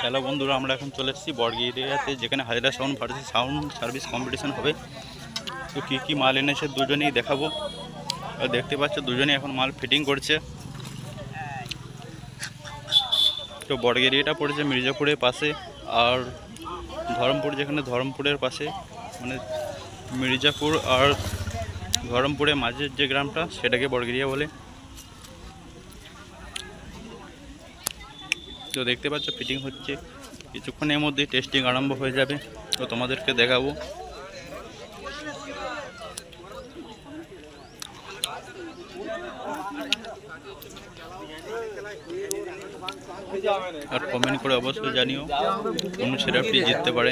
Hello বন্ধুরা, আমরা এখন চলে এসেছি বড়গিরিয়াতে, যেখানে Hazra sound versus sound service competition হবে। তো কী কী মাল এনেছে দুজনেই দেখাবো। আর দেখতে পাচ্ছ দুজনেই এখন মাল ফিটিং করছে। তো বড়গিরিয়াটা পড়েছে মির্জাপুরের পাশে, আর ধরমপুর যেখানে ধরমপুরের পাশে, মানে মির্জাপুর আর ধরমপুরের মাঝের যে গ্রামটা সেটাকে বড়গিরিয়া বলে। তো দেখতে পাচ্ছ ফিটিং হচ্ছে, কিছুক্ষণের মধ্যেই টেস্টিং আরম্ভ হয়ে যাবে। তো তোমাদেরকে দেখাবো। আর কমেন্ট করে অবশ্যই জানিও কোন সেরাপটি জিততে পারে।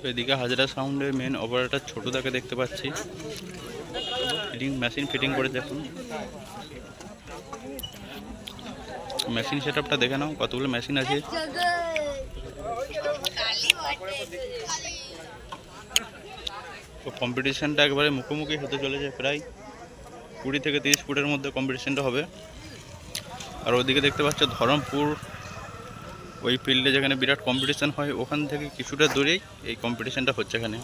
তো এদিকে হাজরা সাউন্ডের মেন অপারেটর ছোটদাকে দেখতে পাচ্ছি, ফিটিং মেশিন ফিটিং করে। দেখুন মেশিন সেটআপটা দেখে নাও, কতগুলো মেশিন আছে। তো কম্পিটিশনটা একবারে মুখোমুখি হতে চলেছে, প্রায় 20 থেকে 30 ফুটের মধ্যে কম্পিটিশনটা হবে। আর ওইদিকে দেখতে পাচ্ছ ধরমপুর, ওই ফিল্ডে যেখানে বিরাট কম্পিটিশন হয় ওখান থেকে কিছুটা দূরেই এই কম্পিটিশনটা হচ্ছে এখানে।